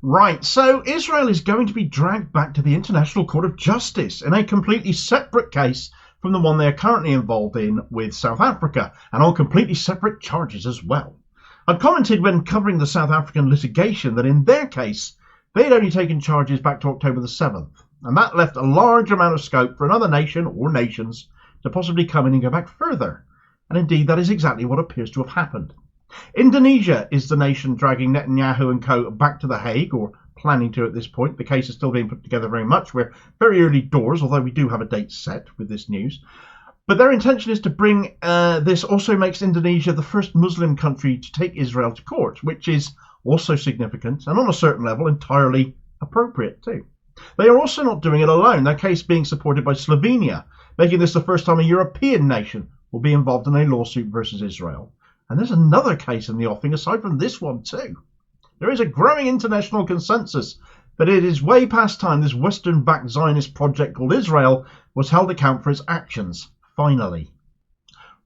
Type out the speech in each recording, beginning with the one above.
Right, so Israel is going to be dragged back to the International Court of Justice in a completely separate case from the one they are currently involved in with South Africa, and on completely separate charges as well. I commented when covering the South African litigation that in their case, they had only taken charges back to October the 7th, and that left a large amount of scope for another nation or nations to possibly come in and go back further. And indeed, that is exactly what appears to have happened. Indonesia is the nation dragging Netanyahu and Co back to The Hague, or planning to at this point. The case is still being put together very much. We're very early doors, although we do have a date set with this news. But their intention is to bring, this also makes Indonesia the first Muslim country to take Israel to court, which is also significant and on a certain level entirely appropriate too. They are also not doing it alone, their case being supported by Slovenia, making this the first time a European nation will be involved in a lawsuit versus Israel. And there's another case in the offing aside from this one too. There is a growing international consensus that it is way past time this Western-backed Zionist project called Israel was held account for its actions, finally.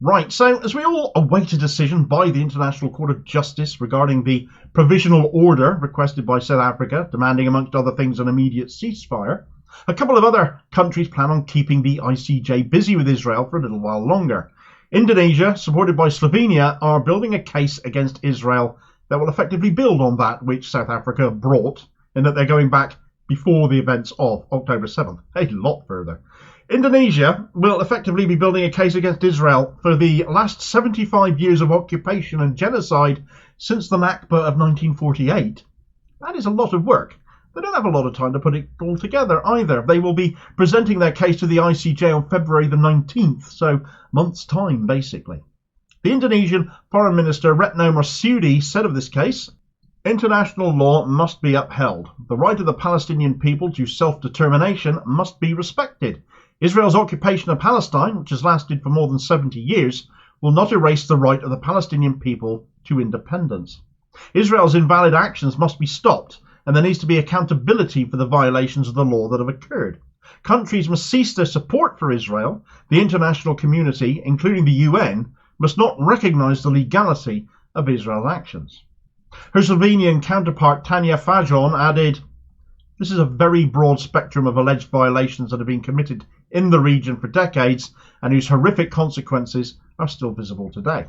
Right, so as we all await a decision by the International Court of Justice regarding the provisional order requested by South Africa, demanding amongst other things an immediate ceasefire, a couple of other countries plan on keeping the ICJ busy with Israel for a little while longer. Indonesia, supported by Slovenia, are building a case against Israel that will effectively build on that which South Africa brought, in that they're going back before the events of October 7th, a lot further. Indonesia will effectively be building a case against Israel for the last 75 years of occupation and genocide since the Nakba of 1948. That is a lot of work. They don't have a lot of time to put it all together either. They will be presenting their case to the ICJ on February the 19th, so months' time, basically. The Indonesian Foreign Minister Retno Marsudi said of this case, "International law must be upheld. The right of the Palestinian people to self-determination must be respected. Israel's occupation of Palestine, which has lasted for more than 70 years, will not erase the right of the Palestinian people to independence. Israel's invalid actions must be stopped, and there needs to be accountability for the violations of the law that have occurred. Countries must cease their support for Israel. The international community, including the UN, must not recognise the legality of Israel's actions." Her Slovenian counterpart Tanja Fajon added, "This is a very broad spectrum of alleged violations that have been committed in the region for decades and whose horrific consequences are still visible today."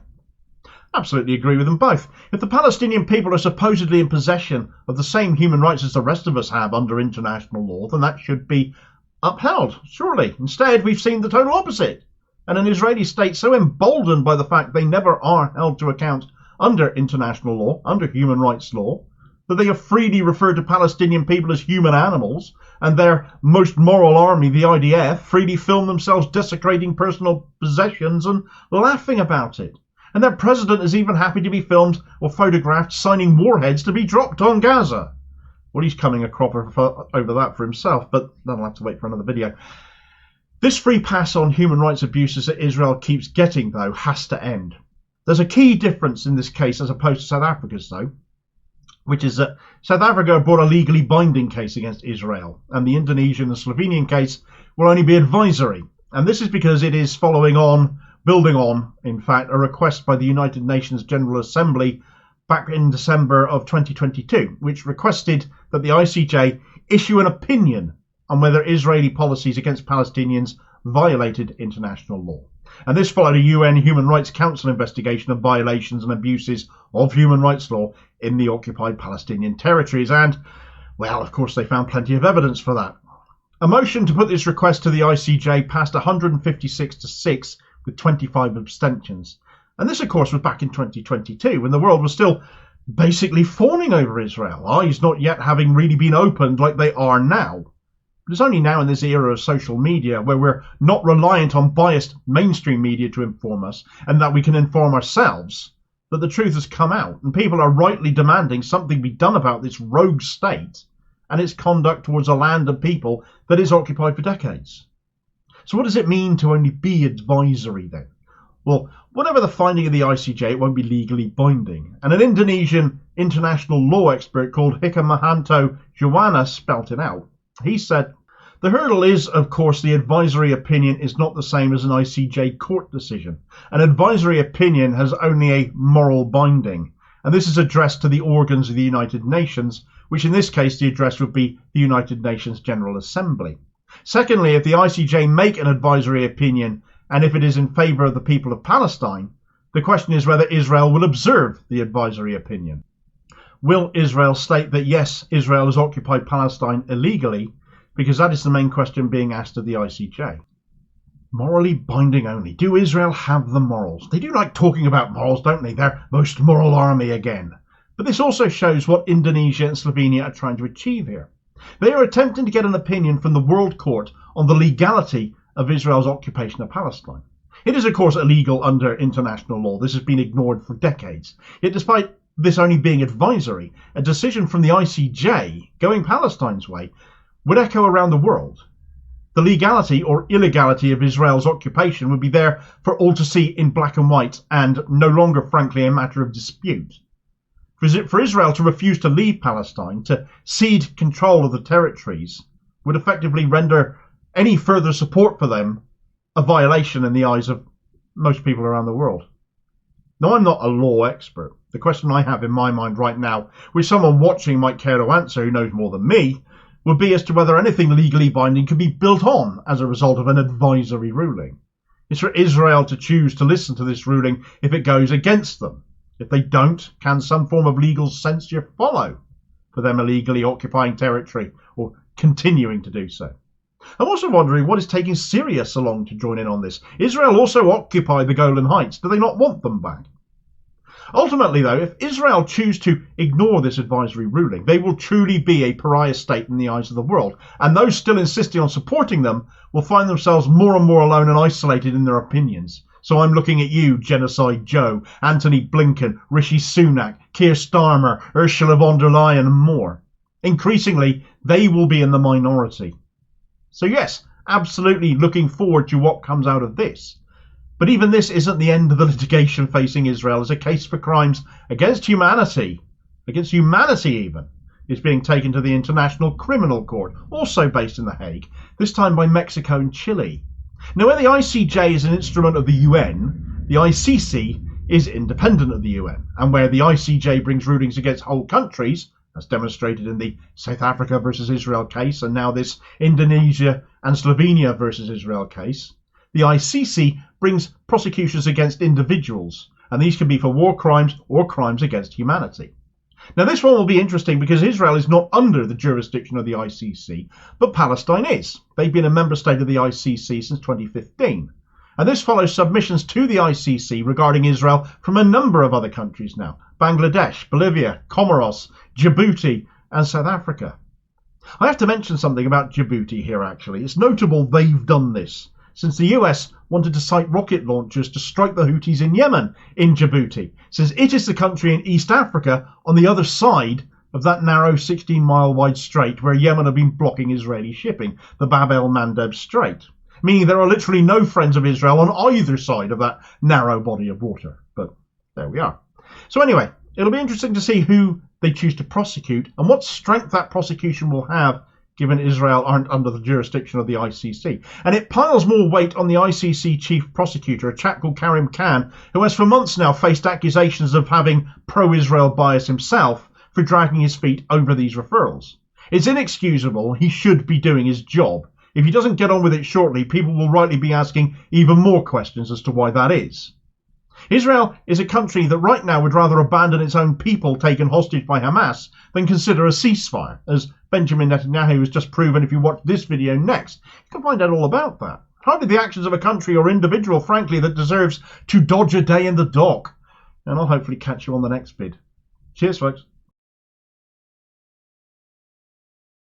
Absolutely agree with them both. If the Palestinian people are supposedly in possession of the same human rights as the rest of us have under international law, then that should be upheld, surely. Instead, we've seen the total opposite, and an Israeli state so emboldened by the fact they never are held to account under international law, under human rights law, that they have freely referred to Palestinian people as human animals, and their most moral army, the IDF, freely film themselves desecrating personal possessions and laughing about it. And their president is even happy to be filmed or photographed signing warheads to be dropped on Gaza. Well, he's coming a cropper over that for himself, but that'll have to wait for another video. This free pass on human rights abuses that Israel keeps getting, though, has to end. There's a key difference in this case as opposed to South Africa's, though, which is that South Africa brought a legally binding case against Israel, and the Indonesian and Slovenian case will only be advisory. And this is because it is building on, in fact, a request by the United Nations General Assembly back in December of 2022, which requested that the ICJ issue an opinion on whether Israeli policies against Palestinians violated international law. And this followed a UN Human Rights Council investigation of violations and abuses of human rights law in the occupied Palestinian territories. And, well, of course, they found plenty of evidence for that. A motion to put this request to the ICJ passed 156 to 6 with 25 abstentions. And this, of course, was back in 2022 when the world was still basically fawning over Israel, eyes not yet having really been opened like they are now. But it's only now in this era of social media where we're not reliant on biased mainstream media to inform us and that we can inform ourselves that the truth has come out and people are rightly demanding something be done about this rogue state and its conduct towards a land and people that is occupied for decades. So what does it mean to only be advisory then? Well, whatever the finding of the ICJ, it won't be legally binding. And an Indonesian international law expert called Hikmahanto Juwana spelt it out. He said, "The hurdle is, of course, the advisory opinion is not the same as an ICJ court decision. An advisory opinion has only a moral binding, and this is addressed to the organs of the United Nations, which in this case the address would be the United Nations General Assembly. Secondly, if the ICJ make an advisory opinion and if it is in favour of the people of Palestine, the question is whether Israel will observe the advisory opinion. Will Israel state that yes, Israel has occupied Palestine illegally, because that is the main question being asked of the ICJ. Morally binding only. Do Israel have the morals? They do like talking about morals, don't they? Their most moral army again. But this also shows what Indonesia and Slovenia are trying to achieve here. They are attempting to get an opinion from the World Court on the legality of Israel's occupation of Palestine. It is, of course, illegal under international law. This has been ignored for decades. Yet despite this only being advisory, a decision from the ICJ, going Palestine's way, would echo around the world. The legality or illegality of Israel's occupation would be there for all to see in black and white and no longer, frankly, a matter of dispute. For Israel to refuse to leave Palestine, to cede control of the territories, would effectively render any further support for them a violation in the eyes of most people around the world. Now, I'm not a law expert. The question I have in my mind right now, which someone watching might care to answer who knows more than me, would be as to whether anything legally binding can be built on as a result of an advisory ruling. It's for Israel to choose to listen to this ruling if it goes against them. If they don't, can some form of legal censure follow for them illegally occupying territory or continuing to do so? I'm also wondering what is taking Syria so long to join in on this. Israel also occupied the Golan Heights. Do they not want them back? Ultimately, though, if Israel choose to ignore this advisory ruling, they will truly be a pariah state in the eyes of the world, and those still insisting on supporting them will find themselves more and more alone and isolated in their opinions. So I'm looking at you, Genocide Joe, Anthony Blinken, Rishi Sunak, Keir Starmer, Ursula von der Leyen and more. Increasingly, they will be in the minority. So yes, absolutely looking forward to what comes out of this. But even this isn't the end of the litigation facing Israel, as a case for crimes against humanity even, is being taken to the International Criminal Court, also based in The Hague, this time by Mexico and Chile. Now, where the ICJ is an instrument of the UN, the ICC is independent of the UN, and where the ICJ brings rulings against whole countries, as demonstrated in the South Africa versus Israel case, and now this Indonesia and Slovenia versus Israel case, the ICC brings prosecutions against individuals, and these can be for war crimes or crimes against humanity. Now, this one will be interesting because Israel is not under the jurisdiction of the ICC, but Palestine is. They've been a member state of the ICC since 2015. And this follows submissions to the ICC regarding Israel from a number of other countries now: Bangladesh, Bolivia, Comoros, Djibouti, and South Africa. I have to mention something about Djibouti here, actually. It's notable they've done this, since the US wanted to cite rocket launchers to strike the Houthis in Yemen in Djibouti, since it is the country in East Africa on the other side of that narrow 16-mile wide strait where Yemen have been blocking Israeli shipping, the Bab el-Mandeb Strait, meaning there are literally no friends of Israel on either side of that narrow body of water. But there we are. So anyway, it'll be interesting to see who they choose to prosecute and what strength that prosecution will have, given Israel aren't under the jurisdiction of the ICC. And it piles more weight on the ICC chief prosecutor, a chap called Karim Khan, who has for months now faced accusations of having pro-Israel bias himself for dragging his feet over these referrals. It's inexcusable. He should be doing his job. If he doesn't get on with it shortly, people will rightly be asking even more questions as to why that is. Israel is a country that right now would rather abandon its own people taken hostage by Hamas than consider a ceasefire, as Benjamin Netanyahu has just proven if you watch this video next. You can find out all about that. Hardly the actions of a country or individual, frankly, that deserves to dodge a day in the dock. And I'll hopefully catch you on the next vid. Cheers, folks.